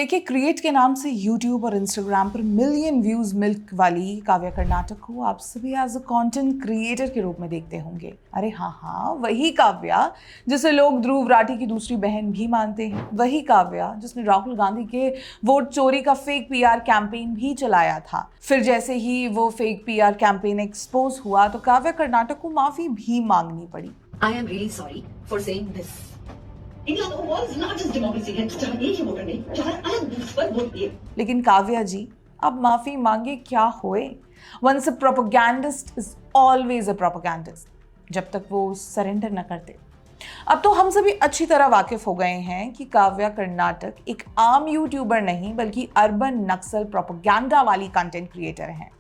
के क्रिएट के नाम से यूट्यूब और इंस्टाग्राम पर मिलियन व्यूज मिल्क वाली काव्या कर्नाटक को आप सभी एज अ कंटेंट क्रिएटर के रूप में देखते होंगे। अरे हाँ, वही काव्या जिसे लोग ध्रुव राठी की दूसरी बहन भी मानते हैं, वही काव्या जिसने राहुल गांधी के वोट चोरी का फेक पीआर कैंपेन भी चलाया था। फिर जैसे ही वो फेक पीआर कैंपेन एक्सपोज हुआ तो काव्या कर्नाटक को माफी भी मांगनी पड़ी। I am really sorry for saying this. India तो was not just democracy है, चाहे एक ही वोटर ने चाहे अलग बूथ पर वोट दिए। लेकिन काव्या जी अब माफी मांगे क्या होए? Once a propagandist is always a propagandist, जब तक वो सरेंडर न करते। अब तो हम सभी अच्छी तरह वाकिफ हो गए हैं कि काव्या कर्नाटक एक आम यूट्यूबर नहीं बल्कि अर्बन नक्सल प्रोपेगेंडा वाली कंटेंट क्रिएटर हैं,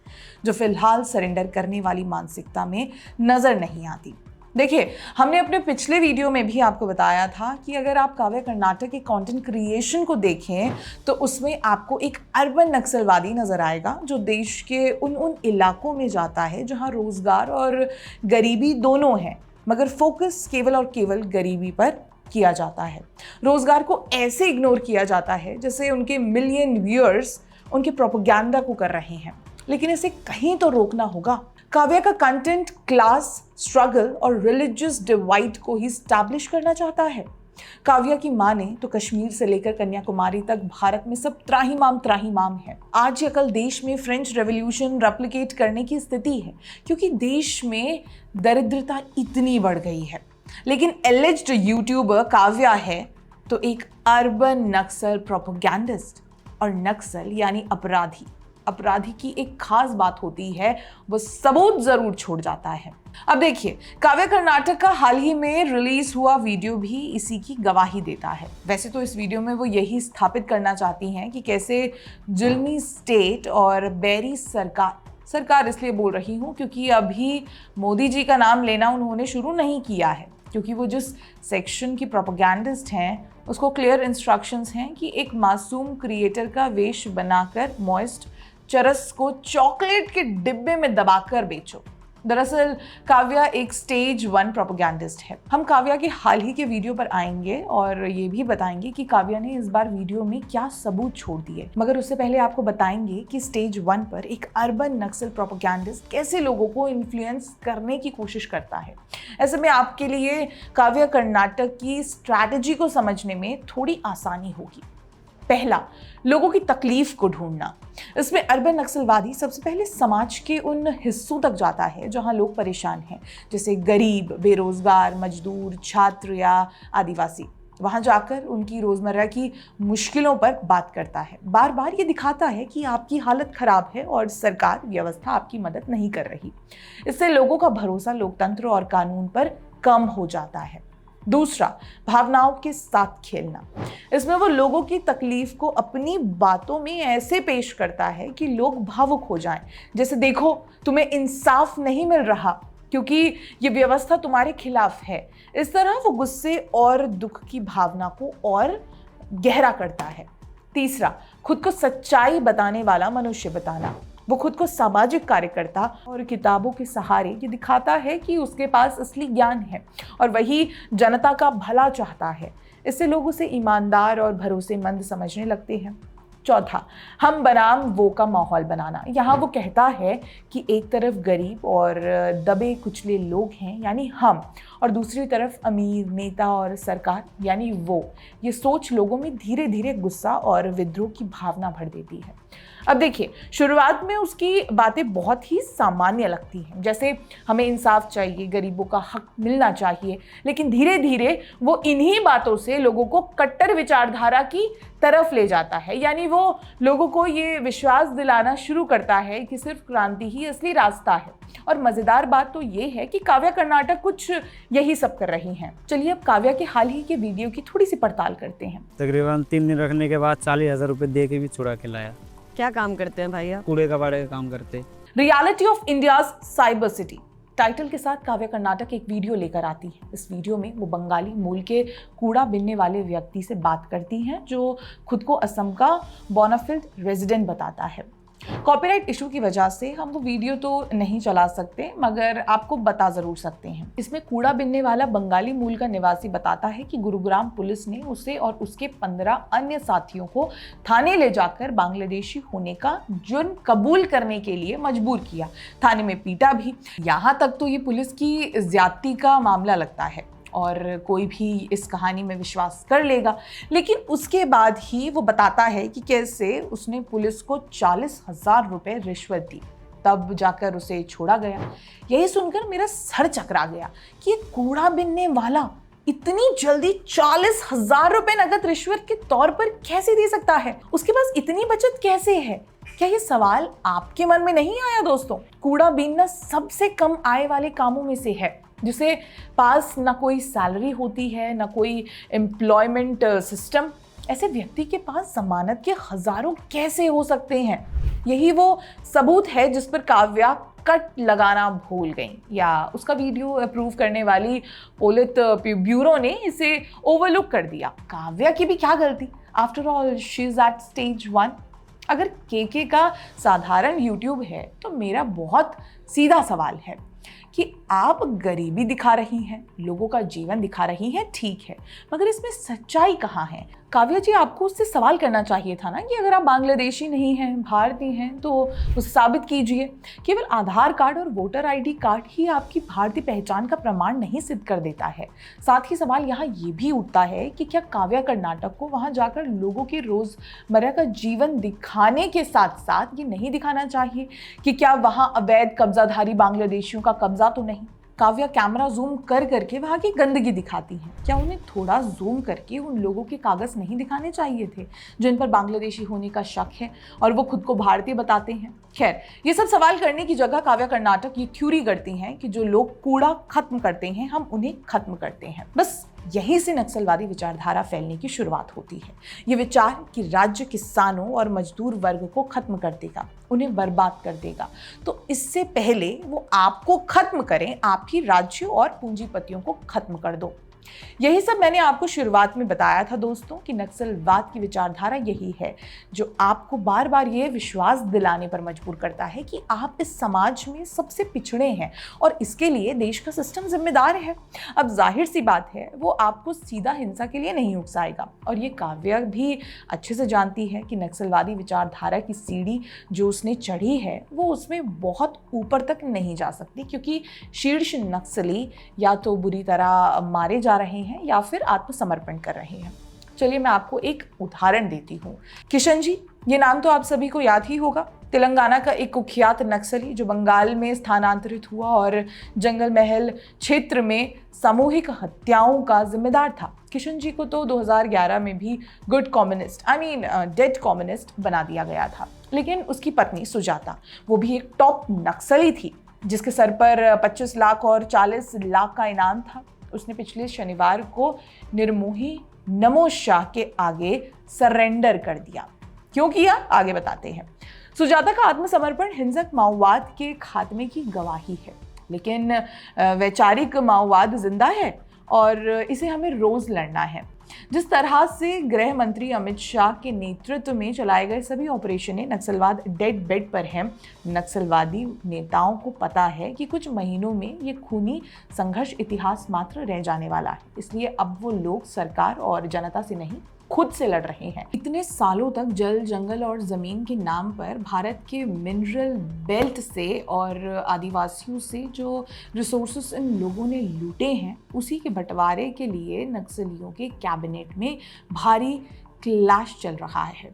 जो फिलहाल सरेंडर करने वाली मानसिकता में नजर नहीं आती। देखिए, हमने अपने पिछले वीडियो में भी आपको बताया था कि अगर आप काव्या कर्नाटक के कंटेंट क्रिएशन को देखें तो उसमें आपको एक अर्बन नक्सलवादी नजर आएगा, जो देश के उन इलाकों में जाता है जहां रोजगार और गरीबी दोनों हैं, मगर फोकस केवल और केवल गरीबी पर किया जाता है। रोजगार को ऐसे इग्नोर किया जाता है जैसे उनके मिलियन व्यूअर्स उनके प्रोपेगेंडा को कर रहे हैं। लेकिन इसे कहीं तो रोकना होगा। काव्या का कंटेंट क्लास, स्ट्रगल और रिलीजियस डिवाइड को ही स्टैब्लिश करना चाहता है। काव्या की माने तो कश्मीर से लेकर कन्याकुमारी तक भारत में सब त्राहिमाम है। आज या कल देश में फ्रेंच रेवोल्यूशन रेप्लिकेट करने की स्थिति है, क्योंकि देश में दरिद्रता इतनी बढ़ गई है। लेकिन एलिज्ड यूट्यूबर काव्या है तो एक अर्बन नक्सल प्रोपेगेंडिस्ट, और नक्सल यानी अपराधी की एक खास बात होती है, वो सबूत जरूर छोड़ जाता है। अब देखिए, काव्या कर्नाटक का हाल ही में रिलीज हुआ वीडियो भी इसी की गवाही देता है। वैसे तो इस वीडियो में वो यही स्थापित करना चाहती हैं कि कैसे जुल्मी स्टेट और बैरी सरकार इसलिए बोल रही हूँ क्योंकि अभी मोदी जी का नाम लेना उन्होंने शुरू नहीं किया है, क्योंकि वो जिस सेक्शन की प्रोपेगेंडिस्ट हैं उसको क्लियर इंस्ट्रक्शंस हैं कि एक मासूम क्रिएटर का वेश बनाकर मॉइस्ट चरस को चॉकलेट के डिब्बे में दबाकर बेचो। दरअसल काव्या एक स्टेज 1 प्रोपेगेंडिस्ट है। हम काव्या के हाल ही के वीडियो पर आएंगे और ये भी बताएंगे कि काव्या ने इस बार वीडियो में क्या सबूत छोड़ दिए, मगर उससे पहले आपको बताएंगे कि स्टेज 1 पर एक अर्बन नक्सल प्रोपेगेंडिस्ट कैसे लोगों को इन्फ्लुएंस करने की कोशिश करता है। ऐसे में आपके लिए काव्या कर्नाटक की स्ट्रैटेजी को समझने में थोड़ी आसानी होगी। पहला, लोगों की तकलीफ को ढूंढना। इसमें अर्बन नक्सलवादी सबसे पहले समाज के उन हिस्सों तक जाता है जहां लोग परेशान हैं, जैसे गरीब, बेरोजगार, मजदूर, छात्र या आदिवासी। वहां जाकर उनकी रोजमर्रा की मुश्किलों पर बात करता है। बार बार ये दिखाता है कि आपकी हालत खराब है और सरकार व्यवस्था आपकी मदद नहीं कर रही। इससे लोगों का भरोसा लोकतंत्र और कानून पर कम हो जाता है। दूसरा, भावनाओं के साथ खेलना। इसमें वो लोगों की तकलीफ को अपनी बातों में ऐसे पेश करता है कि लोग भावुक हो जाएं, जैसे देखो तुम्हें इंसाफ नहीं मिल रहा क्योंकि ये व्यवस्था तुम्हारे खिलाफ है। इस तरह वो गुस्से और दुख की भावना को और गहरा करता है। तीसरा, खुद को सच्चाई बताने वाला मनुष्य बताना। वो खुद को सामाजिक कार्यकर्ता और किताबों के सहारे ये दिखाता है कि उसके पास असली ज्ञान है और वही जनता का भला चाहता है। इससे लोग उसे ईमानदार और भरोसेमंद समझने लगते हैं। चौथा, हम बनाम वो का माहौल बनाना। यहाँ वो कहता है कि एक तरफ गरीब और दबे कुचले लोग हैं यानी हम, और दूसरी तरफ अमीर, नेता और सरकार यानी वो। ये सोच लोगों में धीरे धीरे गुस्सा और विद्रोह की भावना भर देती है। अब देखिए, शुरुआत में उसकी बातें बहुत ही सामान्य लगती हैं, जैसे हमें इंसाफ चाहिए, गरीबों का हक मिलना चाहिए, लेकिन धीरे धीरे वो इन्हीं बातों से लोगों को कट्टर विचारधारा की तरफ ले जाता है। यानी वो लोगों को ये विश्वास दिलाना शुरू करता है कि सिर्फ क्रांति ही असली रास्ता है। और मजेदार बात तो ये है कि काव्या कर्नाटक कुछ यही सब कर रही हैं। चलिए अब काव्या के हाल ही के वीडियो की थोड़ी सी पड़ताल करते हैं। तकरीबन 3 दिन रखने के बाद 40,000 रुपए दे के भी छुड़ा के लाया। क्या काम करते हैं भाई आप? कूड़े कबाड़े का काम करते। Reality of India's cyber city title के साथ काव्या कर्नाटक एक वीडियो लेकर आती है। इस वीडियो में वो बंगाली मूल के कूड़ा बिनने वाले व्यक्ति से बात करती हैं, जो खुद को असम का बोनाफिल्ड रेजिडेंट बताता है। कॉपीराइट इशू की वजह से हम वो वीडियो तो नहीं चला सकते, मगर आपको बता जरूर सकते हैं। इसमें कूड़ा बिनने वाला बंगाली मूल का निवासी बताता है कि गुरुग्राम पुलिस ने उसे और उसके 15 अन्य साथियों को थाने ले जाकर बांग्लादेशी होने का जुर्म कबूल करने के लिए मजबूर किया, थाने में पीटा भी। यहाँ तक तो ये पुलिस की ज्यादती का मामला लगता है और कोई भी इस कहानी में विश्वास कर लेगा। लेकिन उसके बाद ही वो बताता है कि कैसे उसने पुलिस को 40,000 रुपए रिश्वत दी, तब जाकर उसे छोड़ा गया। यही सुनकर मेरा सर चकरा गया कि ये कूड़ा बिनने वाला इतनी जल्दी 40,000 रुपए नगद रिश्वत के तौर पर कैसे दे सकता है? उसके पास इतनी बचत कैसे है? क्या ये सवाल आपके मन में नहीं आया दोस्तों? कूड़ा बीनना सबसे कम आय वाले कामों में से है, जिसे पास ना कोई सैलरी होती है ना कोई एम्प्लॉयमेंट सिस्टम। ऐसे व्यक्ति के पास जमानत के हजारों कैसे हो सकते हैं? यही वो सबूत है जिस पर काव्या कट लगाना भूल गई, या उसका वीडियो अप्रूव करने वाली पोलित ब्यूरो ने इसे ओवरलुक कर दिया। काव्या की भी क्या गलती? After all she is at stage 1। अगर केके का साधारण यूट्यूब है तो मेरा बहुत सीधा सवाल है कि आप गरीबी दिखा रही हैं, लोगों का जीवन दिखा रही हैं, ठीक है, मगर इसमें सच्चाई कहाँ है? काव्या जी, आपको उससे सवाल करना चाहिए था ना कि अगर आप बांग्लादेशी नहीं हैं, भारतीय हैं, तो उसे साबित कीजिए। केवल आधार कार्ड और वोटर आईडी कार्ड ही आपकी भारतीय पहचान का प्रमाण नहीं सिद्ध कर देता है। साथ ही सवाल यहाँ ये भी उठता है कि क्या काव्या कर्नाटक को वहाँ जाकर लोगों के रोजमर्रा का जीवन दिखाने के साथ साथ ये नहीं दिखाना चाहिए कि क्या वहाँ अवैध कब्जाधारी बांग्लादेशियों का कब्जा तो नहीं? काव्या कैमरा जूम कर करके वहाँ की गंदगी दिखाती हैं। क्या उन्हें थोड़ा जूम करके उन लोगों के कागज नहीं दिखाने चाहिए थे जिन पर बांग्लादेशी होने का शक है और वो खुद को भारतीय बताते हैं? खैर, ये सब सवाल करने की जगह काव्या कर्नाटक ये थ्योरी करती हैं कि जो लोग कूड़ा खत्म करते हैं हम उन्हें खत्म करते हैं। बस यहीं से नक्सलवादी विचारधारा फैलने की शुरुआत होती है। ये विचार कि राज्य किसानों और मजदूर वर्ग को खत्म कर देगा, उन्हें बर्बाद कर देगा। तो इससे पहले वो आपको खत्म करें, आप ही राज्यों और पूंजीपतियों को खत्म कर दो। यही सब मैंने आपको शुरुआत में बताया था दोस्तों कि नक्सलवाद की विचारधारा यही है जो आपको बार बार ये विश्वास दिलाने पर मजबूर करता है कि आप इस समाज में सबसे पिछड़े हैं और इसके लिए देश का सिस्टम जिम्मेदार है। अब जाहिर सी बात है वो आपको सीधा हिंसा के लिए नहीं उकसाएगा, और ये काव्या भी अच्छे से जानती है कि नक्सलवादी विचारधारा की सीढ़ी जो उसने चढ़ी है वो उसमें बहुत ऊपर तक नहीं जा सकती, क्योंकि शीर्ष नक्सली या तो बुरी तरह मारे जा रहे हैं या फिर आत्मसमर्पण कर रहे हैं। चलिए मैं आपको एक उदाहरण देती हूँ। किशन जी, ये नाम तो आप सभी को याद ही होगा। तेलंगाना का एक कुख्यात नक्सली जो बंगाल में स्थानांतरित हुआ और जंगल महल क्षेत्र में सामूहिक हत्याओं का जिम्मेदार था। किशन जी को तो 2011 में भी गुड कम्युनिस्ट डेड कम्युनिस्ट बना दिया गया था। लेकिन उसकी पत्नी सुजाता, वो भी एक टॉप नक्सली थी जिसके सर पर 25 लाख और 40 लाख का इनाम था। उसने पिछले शनिवार को निर्मोही नमो शाह के आगे सरेंडर कर दिया। क्यों किया, आगे बताते हैं। सुजाता का आत्मसमर्पण हिंसक माओवाद के खात्मे की गवाही है, लेकिन वैचारिक माओवाद जिंदा है और इसे हमें रोज लड़ना है। जिस तरह से गृह मंत्री अमित शाह के नेतृत्व में चलाए गए सभी ऑपरेशनें नक्सलवाद डेड बेड पर हैं, नक्सलवादी नेताओं को पता है कि कुछ महीनों में ये खूनी संघर्ष इतिहास मात्र रह जाने वाला है। इसलिए अब वो लोग सरकार और जनता से नहीं, खुद से लड़ रहे हैं। इतने सालों तक जल, जंगल और जमीन के नाम पर भारत के मिनरल बेल्ट से और आदिवासियों से जो रिसोर्सेस इन लोगों ने लूटे हैं, उसी के बंटवारे के लिए नक्सलियों के कैबिनेट में भारी क्लैश चल रहा है।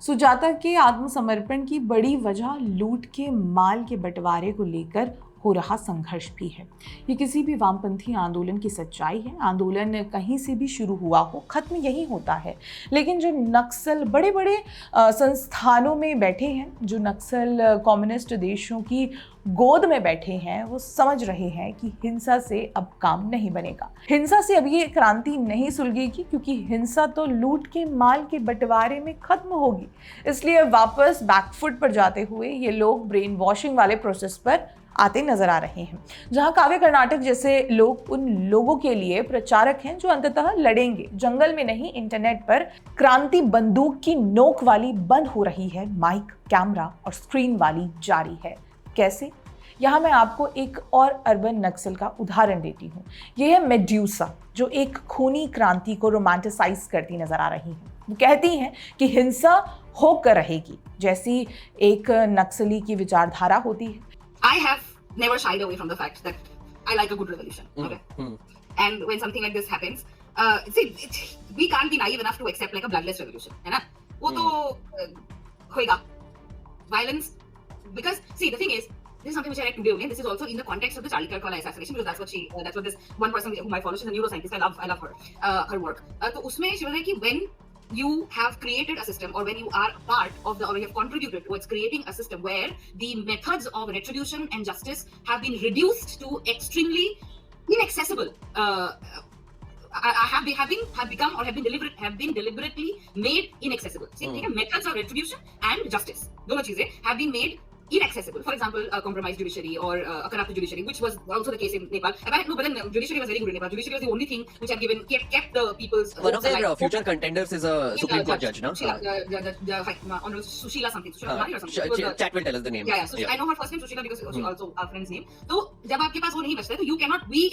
सुजाता के आत्मसमर्पण की बड़ी वजह लूट के माल के बंटवारे को लेकर हो रहा संघर्ष भी है। ये किसी भी वामपंथी आंदोलन की सच्चाई है। आंदोलन कहीं से भी शुरू हुआ हो, खत्म यही होता है। लेकिन जो नक्सल बड़े बड़े संस्थानों में बैठे हैं, जो नक्सल कम्युनिस्ट देशों की गोद में बैठे हैं, वो समझ रहे हैं कि हिंसा से अब काम नहीं बनेगा। हिंसा से अब ये क्रांति नहीं सुलगेगी, क्योंकि हिंसा तो लूट के माल के बंटवारे में खत्म होगी। इसलिए वापस बैकफुट पर जाते हुए ये लोग ब्रेन वॉशिंग वाले प्रोसेस पर आते नजर आ रहे हैं, जहां काव्य कर्नाटक जैसे लोग उन लोगों के लिए प्रचारक हैं जो अंततः लड़ेंगे, जंगल में नहीं इंटरनेट पर। क्रांति बंदूक की नोक वाली बंद हो रही है, माइक, कैमरा और स्क्रीन वाली जारी है। कैसे? यहाँ मैं आपको एक और अर्बन नक्सल का उदाहरण देती हूँ। ये है मेड्यूसा, जो एक खूनी क्रांति को रोमांटिसाइज करती नजर आ रही है। वो कहती हैं कि हिंसा होकर रहेगी, जैसी एक नक्सली की विचारधारा होती है। I have never shied away from the fact that I like a good revolution. Okay. And when something like this happens, we can't be naive enough to accept like a bloodless revolution, है ना? वो तो होएगा. Violence, because see the thing is, this is something which I read today only, and this is also in the context of the Charlie Kirk assassination, because that's what this one person whom I follow, she's a neuroscientist. I love her work. तो उसमें she was like कि when you have created a system, or when you are part of the, or you have contributed towards creating a system where the methods of retribution and justice have been reduced to extremely inaccessible, have been deliberately made inaccessible. See, methods of retribution and justice, दोनों चीजें have been made inaccessible. For example, a compromised judiciary or a corrupt judiciary, which was also the case in Nepal. But then judiciary was very good in Nepal. Judiciary was the only thing which had kept the people's. One of their future contenders is a Supreme Court judge, no? Honorable Sushila something. Sushila Kumari or something. Chat will tell us the name. Yeah. I know her first name Sushila because she also our friend's name. तो जब आपके पास वो नहीं बचता है, तो you cannot be.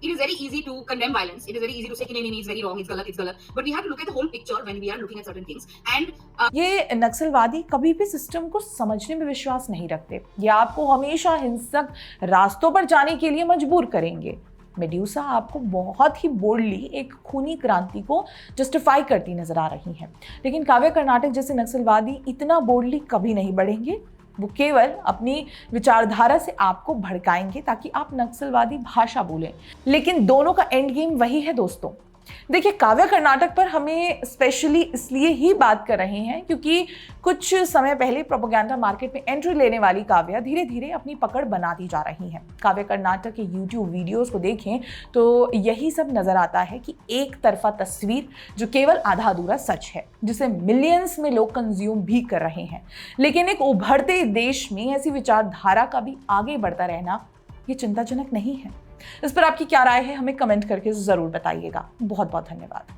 It is very easy to condemn violence. It is very easy to say कि नहीं, it's very wrong, it's गलत. But we have to look at the whole picture when we are looking at certain things. And ये नक्सलवादी कभी भी system को समझने में विश्वास नहीं रखते। ये आपको हमेशा हिंसक रास्तों पर जाने के लिए मजबूर करेंगे। मेड्यूसा आपको बहुत ही बोल्डली एक खूनी क्रांति को जस्टिफाई करती नजर आ रही है, लेकिन काव्य कर्नाटक जैसे नक्सलवादी इतना बोल्डली कभी नहीं बढ़ेंगे। वो केवल अपनी विचारधारा से आपको भड़काएंगे ताकि आप नक्सलवादी भाषा बोलें, लेकिन दोनों का एंड गेम वही है दोस्तों। देखिए, काव्य कर्नाटक पर हमें स्पेशली इसलिए ही बात कर रहे हैं क्योंकि कुछ समय पहले प्रोपेगेंडा मार्केट में एंट्री लेने वाली काव्या धीरे धीरे अपनी पकड़ बनाती जा रही है। काव्य कर्नाटक के यूट्यूब वीडियोस को देखें तो यही सब नजर आता है कि एक तरफा तस्वीर जो केवल आधा अधूरा सच है, जिसे मिलियंस में लोग कंज्यूम भी कर रहे हैं, लेकिन एक उभरते देश में ऐसी विचारधारा का भी आगे बढ़ता रहना ये चिंताजनक नहीं है। इस पर आपकी क्या राय है, हमें कमेंट करके जरूर बताइएगा। बहुत बहुत धन्यवाद।